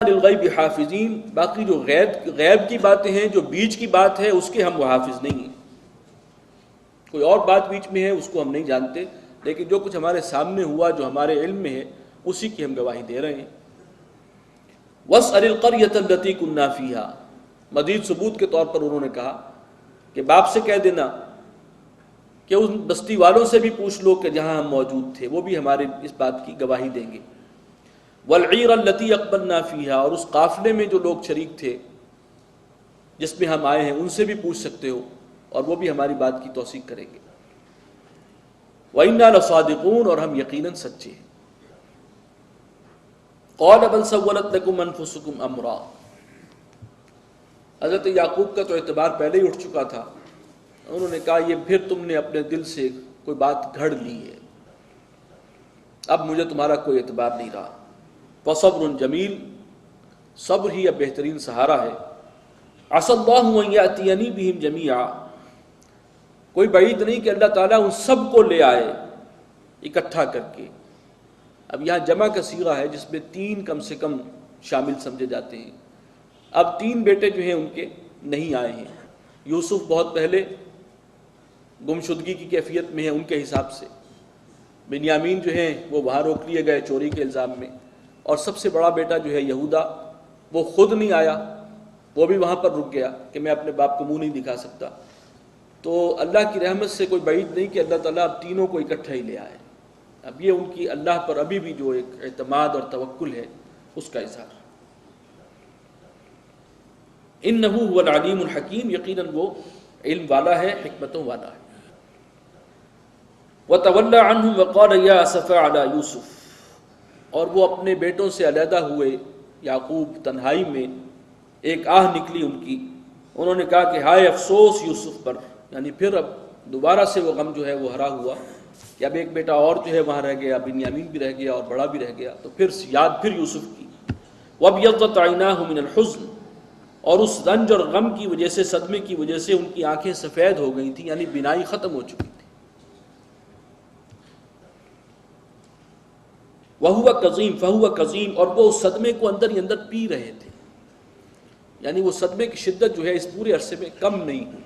للغیب حافظین، باقی جو غیب کی باتیں ہیں، جو بیچ کی بات ہے، اس کے ہم وہ حافظ نہیں ہیں۔ کوئی اور بات بیچ میں ہے اس کو ہم نہیں جانتے، لیکن جو کچھ ہمارے سامنے ہوا، جو ہمارے علم میں ہے، اسی کی ہم گواہی دے رہے ہیں۔ وَاسْأَلِ الْقَرْيَةَ الَّتِي كُنَّا فِيهَا، مزید ثبوت کے طور پر انہوں نے کہا کہ باپ سے کہہ دینا کہ ان بستی والوں سے بھی پوچھ لو کہ جہاں ہم موجود تھے، وہ بھی ہمارے اس بات کی گواہی دیں گے۔ وَالْعِيرَ الَّتِي أَقْبَلْنَا فِيهَا، اور اس قافلے میں جو لوگ شریک تھے جس میں ہم آئے ہیں، ان سے بھی پوچھ سکتے ہو، اور وہ بھی ہماری بات کی توثیق کریں گے۔ وَإِنَّا لَصَادِقُونَ، اور ہم یقیناً سچے ہیں۔ قَالَ بَلْ سَوَّلَتْ لَكُمْ أَنفُسُكُمْ أَمْرًا، حضرت یعقوب کا تو اعتبار پہلے ہی اٹھ چکا تھا، انہوں نے کہا یہ پھر تم نے اپنے دل سے کوئی بات گھڑ لی ہے، اب مجھے تمہارا کوئی اعتبار نہیں رہا۔ فَصَبْرٌ جمیل، صبر ہی اب بہترین سہارا ہے۔ عَسَى اللَّهُ أَن يَأْتِيَنِي بِهِمْ جَمِيعًا، کوئی بعید نہیں کہ اللہ تعالیٰ ان سب کو لے آئے اکٹھا کر کے۔ اب یہاں جمع کا صیغہ ہے جس میں تین کم سے کم شامل سمجھے جاتے ہیں۔ اب تین بیٹے جو ہیں ان کے نہیں آئے ہیں، یوسف بہت پہلے گمشدگی کی کیفیت میں ہیں ان کے حساب سے، بنیامین جو ہیں وہ وہاں روک لیے گئے چوری کے الزام میں، اور سب سے بڑا بیٹا جو ہے یہودا وہ خود نہیں آیا، وہ بھی وہاں پر رک گیا کہ میں اپنے باپ کو منہ نہیں دکھا سکتا۔ تو اللہ کی رحمت سے کوئی بعید نہیں کہ اللہ تعالیٰ اب تینوں کو اکٹھا ہی لے آئے۔ اب یہ ان کی اللہ پر ابھی بھی جو ایک اعتماد اور توکل ہے اس کا اظہار۔ انہ هو العلیم الحکیم، یقیناً وہ علم والا ہے، حکمتوں والا ہے۔ وَتَوَلَّى عَنْهُمْ وَقَالَ يَا أَسَفَىٰ عَلَىٰ يُوسُف، اور وہ اپنے بیٹوں سے علیحدہ ہوئے، یعقوب تنہائی میں ایک آہ نکلی ان کی، انہوں نے کہا کہ ہائے افسوس یوسف پر، یعنی پھر اب دوبارہ سے وہ غم جو ہے وہ ہرا ہوا کہ اب ایک بیٹا اور جو ہے وہاں رہ گیا، بنیامین بھی رہ گیا اور بڑا بھی رہ گیا، تو پھر یاد پھر یوسف کی۔ وَابْيَضَّتْ عَيْنَاهُ مِنَ الْحُزْنِ، اور اس رنج اور غم کی وجہ سے، صدمے کی وجہ سے ان کی آنکھیں سفید ہو گئی تھیں، یعنی بینائی ختم ہو چکی تھی۔ وَهُوَ كَظِيمٌ فَهُوَ كَظِيمٌ، اور وہ اس صدمے کو اندر ہی اندر پی رہے تھے، یعنی وہ صدمے کی شدت جو ہے اس پورے عرصے میں کم نہیں ہوئی،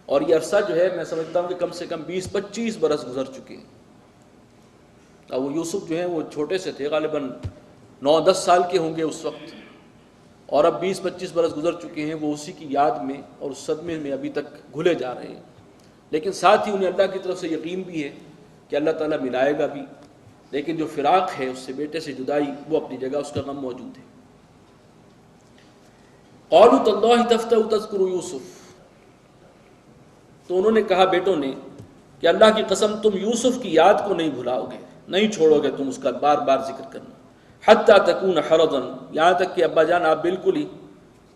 اور یہ عرصہ جو ہے میں سمجھتا ہوں کہ کم سے کم 20-25 برس گزر چکے ہیں۔ اب وہ یوسف جو ہیں وہ چھوٹے سے تھے، غالباً 9-10 سال کے ہوں گے اس وقت، اور اب 20-25 برس گزر چکے ہیں، وہ اسی کی یاد میں اور اس صدمے میں ابھی تک گھلے جا رہے ہیں، لیکن ساتھ ہی انہیں اللہ کی طرف سے یقین بھی ہے کہ اللہ تعالیٰ ملائے گا بھی، لیکن جو فراق ہے اس سے، بیٹے سے جدائی، وہ اپنی جگہ اس کا غم موجود ہے۔ قالوا تاللہ تفتأ تذکر یوسف، تو انہوں نے کہا بیٹوں نے کہ اللہ کی قسم تم یوسف کی یاد کو نہیں بھلاؤ گے، نہیں چھوڑو گے تم اس کا بار بار ذکر کرنا، حتی تکون حرضا، یہاں تک کہ ابا جان آپ بالکل ہی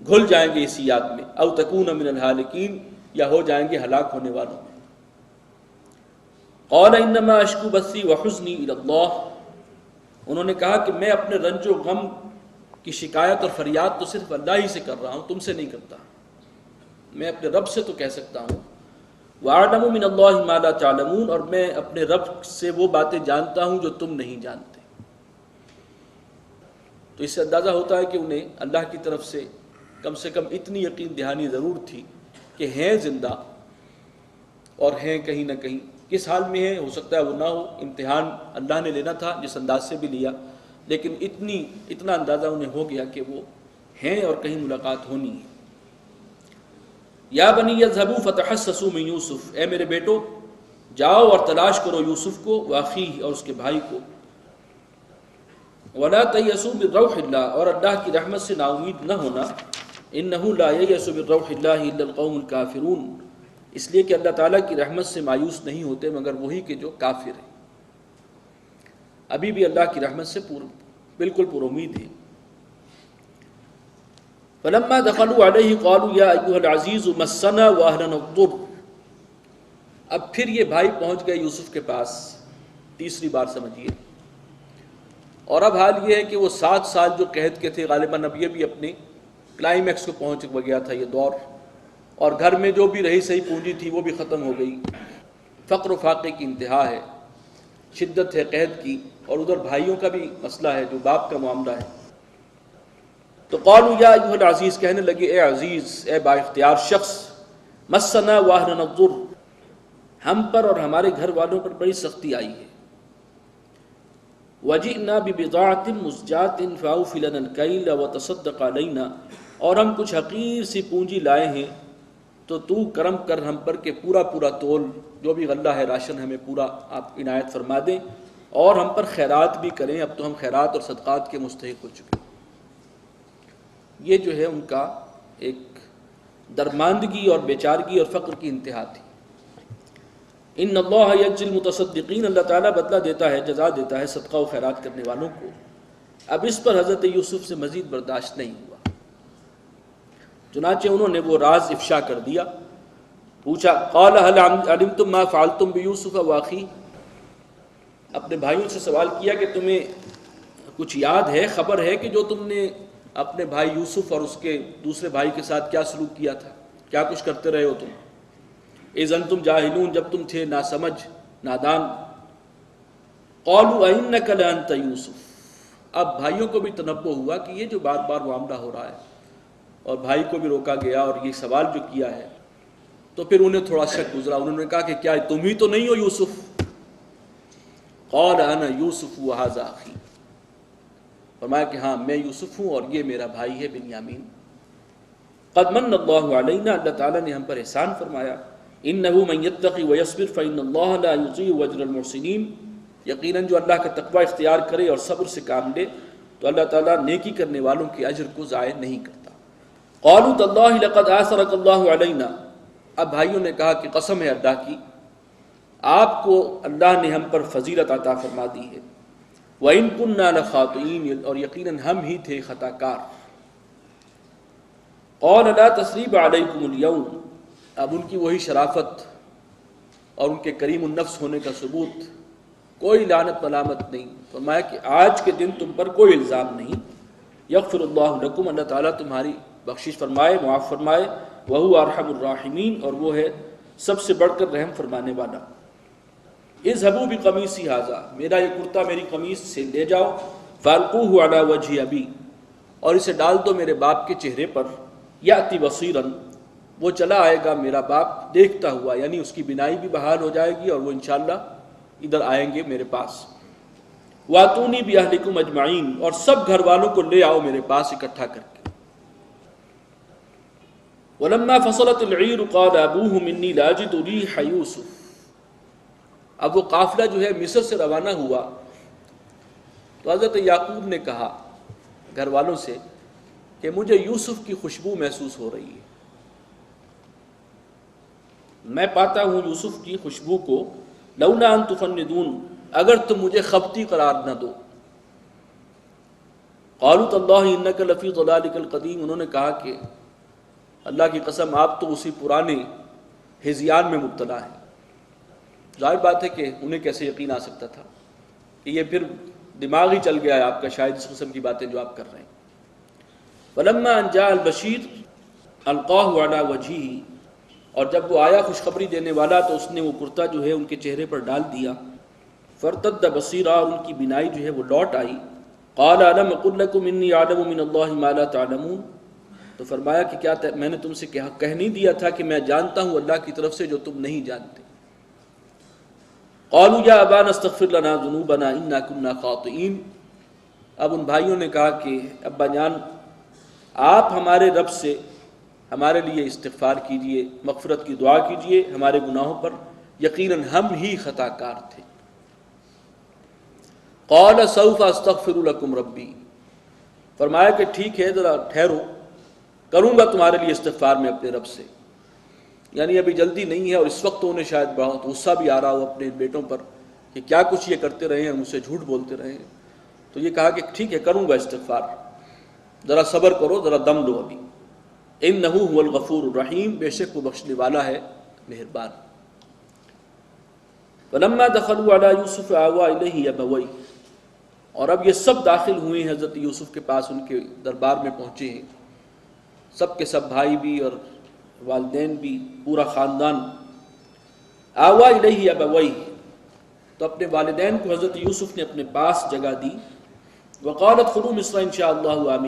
گھل جائیں گے اسی یاد میں، او تکون من الہالکین، یا ہو جائیں گے ہلاک ہونے والوں میں۔ قال انما اشکو بثی وحزنی الی اللہ، انہوں نے کہا کہ میں اپنے رنج و غم کی شکایت اور فریاد تو صرف اللہ ہی سے کر رہا ہوں، تم سے نہیں کرتا، میں اپنے رب سے تو کہہ سکتا ہوں۔ وَأَعْلَمُ مِنَ اللَّهِ مَا لَا تَعْلَمُونَ، اور میں اپنے رب سے وہ باتیں جانتا ہوں جو تم نہیں جانتے۔ تو اس سے اندازہ ہوتا ہے کہ انہیں اللہ کی طرف سے کم اتنی یقین دہانی ضرور تھی کہ ہیں زندہ اور ہیں کہیں نہ کہیں، کس حال میں ہیں ہو سکتا ہے وہ نہ ہو، امتحان اللہ نے لینا تھا جس انداز سے بھی لیا، لیکن اتنا اندازہ انہیں ہو گیا کہ وہ ہیں اور کہیں ملاقات ہونی ہے۔ یا بنی اذهبوا فتحسسوا من یوسف، اے میرے بیٹو جاؤ اور تلاش کرو یوسف کو، واخیہ، اور اس کے بھائی کو، ولا تیأسوا من روح اللہ، اور اللہ کی رحمت سے نا امید نہ ہونا، انہ لا ییأس من روح اللہ الا القوم الکافرون، اس لیے کہ اللہ تعالیٰ کی رحمت سے مایوس نہیں ہوتے مگر وہی کہ جو کافر ہیں، ابھی بھی اللہ کی رحمت سے بالکل پر امید ہے۔ فلما دخلوا علیہ قالوا یا ایھا العزیز مسنا واہلنا الضر، اب پھر یہ بھائی پہنچ گئے یوسف کے پاس، تیسری بار سمجھیے، اور اب حال یہ ہے کہ وہ 7 سال جو قحط کے تھے، غالباً اب یہ بھی اپنے کلائمیکس کو پہنچ گیا تھا یہ دور، اور گھر میں جو بھی رہی صحیح پونجی تھی وہ بھی ختم ہو گئی، فقر و فاقے کی انتہا ہے، شدت ہے قحط کی، اور ادھر بھائیوں کا بھی مسئلہ ہے جو باپ کا معاملہ ہے۔ تو قالوا یا ایھا العزیز، کہنے لگے اے عزیز، اے با اختیار شخص، مسنا واہلنا الضر، ہم پر اور ہمارے گھر والوں پر بڑی سختی آئی ہے، وجئنا ببضاعۃ مزجاۃ فاوف لنا الکیل وتصدق علینا، اور ہم کچھ حقیر سی پونجی لائے ہیں تو تو کرم کر ہم پر کہ پورا پورا تول، جو بھی غلہ ہے راشن ہمیں پورا آپ عنایت فرما دیں، اور ہم پر خیرات بھی کریں، اب تو ہم خیرات اور صدقات کے مستحق ہو چکے۔ یہ جو ہے ان کا ایک درماندگی اور بیچارگی اور فقر کی انتہا تھی۔ ان اللہ یجزی المتصدقین، اللہ تعالیٰ بدلہ دیتا ہے، جزا دیتا ہے صدقہ و خیرات کرنے والوں کو۔ اب اس پر حضرت یوسف سے مزید برداشت نہیں ہوا، چنانچہ انہوں نے وہ راز افشا کر دیا۔ پوچھا قال هل علمتم ما فعلتم بیوسف واخیہ، اپنے بھائیوں سے سوال کیا کہ تمہیں کچھ یاد ہے، خبر ہے کہ جو تم نے اپنے بھائی یوسف اور اس کے دوسرے بھائی کے ساتھ کیا سلوک کیا تھا، کیا کچھ کرتے رہے ہو تم؟ اذ انتم جاہلون، جب تم تھے ناسمجھ نادان۔ قالوا انک لانت یوسف، اب بھائیوں کو بھی تنبہ ہوا کہ یہ جو بار بار معاملہ ہو رہا ہے، اور بھائی کو بھی روکا گیا اور یہ سوال جو کیا ہے، تو پھر انہیں تھوڑا شک گزرا، انہوں نے کہا کہ کیا تم ہی تو نہیں ہو یوسف؟ قال انا یوسف وھذا اخی، فرمایا کہ ہاں میں یوسف ہوں اور یہ میرا بھائی ہے بنیامین۔ قد من اللہ علینا، اللہ تعالیٰ نے ہم پر احسان فرمایا۔ انہ من یتقی ویصبر فإن اللہ لا یضیع اجر المحسنین، یقیناً جو اللہ کا تقوی اختیار کرے اور صبر سے کام لے تو اللہ تعالیٰ نیکی کرنے والوں کے اجر کو ضائع نہیں کرتا۔ قالوا تاللہ لقد آثرک اللہ علینا، اب بھائیوں نے کہا کہ قسم ہے اللہ کی، آپ کو اللہ نے ہم پر فضیلت عطا فرما دی ہے۔ وَإِن كُنَّا لَخَاطِئِينَ، اور یقیناً ہم ہی تھے خطا کار۔ قَالَ لَا تَثْرِيبَ عَلَيْكُمُ الْيَوْمَ، اب ان کی وہی شرافت اور ان کے کریم النفس ہونے کا ثبوت، کوئی لعنت ملامت نہیں، فرمایا کہ آج کے دن تم پر کوئی الزام نہیں۔ یغفر اللہ لکم، اللہ تعالیٰ تمہاری بخشش فرمائے، معاف فرمائے۔ وَهُوَ أَرْحَمُ الرَّاحِمِينَ، اور وہ ہے سب سے بڑھ کر رحم فرمانے والا۔ اذهبوا بقمیصی ھذا، میرا یہ کرتا میری قمیص سے لے جاؤ، فَأَلْقُوهُ عَلَى وَجْهِ أَبِي، اور اسے ڈال دو میرے باپ کے چہرے پر، یأتی بصیراً، وہ چلا آئے گا میرا باپ دیکھتا ہوا، یعنی اس کی بینائی بھی بحال ہو جائے گی اور وہ انشاءاللہ ادھر آئیں گے میرے پاس۔ وَأْتُونِي بِأَهْلِكُمْ أَجْمَعِينَ، اور سب گھر والوں کو لے آؤ میرے پاس اکٹھا کر کے۔ وَلَمَّا فَصَلَتِ الْعِيرُ قَالَ أَبُوهُمْ إِنِّي لَأَجِدُ رِيحَ يُوسُفَ، اب وہ قافلہ جو ہے مصر سے روانہ ہوا تو حضرت یعقوب نے کہا گھر والوں سے کہ مجھے یوسف کی خوشبو محسوس ہو رہی ہے، میں پاتا ہوں یوسف کی خوشبو کو، لولا ان تفندون، اگر تم مجھے خبتی قرار نہ دو۔ قالوا تاللہ انک لفی ضلالک القدیم، انہوں نے کہا کہ اللہ کی قسم آپ تو اسی پرانے ہذیان میں مبتلا ہیں۔ ظاہر بات ہے کہ انہیں کیسے یقین آ سکتا تھا کہ یہ پھر دماغ ہی چل گیا ہے آپ کا، شاید اس قسم کی باتیں جو آپ کر رہے ہیں۔ وَلَمَّا أَن جَاءَ الْبَشِيرُ أَلْقَاهُ عَلَى وَجْهِهِ، اور جب وہ آیا خوشخبری دینے والا تو اس نے وہ کرتا جو ہے ان کے چہرے پر ڈال دیا۔ فَارْتَدَّ بَصِيرًا، اور ان کی بینائی جو ہے وہ لوٹ آئی۔ قَالَ أَلَمْ أَقُل لَّكُمْ إِنِّي أَعْلَمُ مِنَ اللَّهِ مَا لَا تَعْلَمُونَ، تو فرمایا کہ کیا میں نے تم سے کہہ نہیں دیا تھا کہ میں جانتا ہوں اللہ کی طرف سے جو تم نہیں جانتے۔ قالوا یا ابانا استغفر لنا ذنوبنا انا كنا خاطئین، اب ان بھائیوں نے کہا کہ ابا جان آپ ہمارے رب سے ہمارے لیے استغفار کیجئے، مغفرت کی دعا کیجئے ہمارے گناہوں پر، یقیناً ہم ہی خطا کار تھے۔ قال سوف استغفر لکم ربی، فرمایا کہ ٹھیک ہے ذرا ٹھہرو، کروں گا تمہارے لیے استغفار میں اپنے رب سے، یعنی ابھی جلدی نہیں ہے۔ اور اس وقت انہیں شاید بہت غصہ بھی آ رہا ہو اپنے بیٹوں پر کہ کیا کچھ یہ کرتے رہے ہیں، مجھ سے جھوٹ بولتے رہے ہیں، تو یہ کہا کہ ٹھیک ہے کروں گا استغفار، ذرا صبر کرو، ذرا دم لو ابھی۔ انہ هو الغفور الرحیم، بے شک وہ بخشنے والا ہے مہربان۔ فلما دخلوا علی یوسف آوی الیہ ابویہ، اور اب یہ سب داخل ہوئے ہیں حضرت یوسف کے پاس، ان کے دربار میں پہنچے ہیں، سب کے سب بھائی بھی اور والدین بھی، پورا خاندان۔ آوی الیہ ابویہ، تو اپنے والدین کو حضرت یوسف نے اپنے پاس جگہ دی۔ وقالت ادخلوا مصر ان شاء اللہ آمین،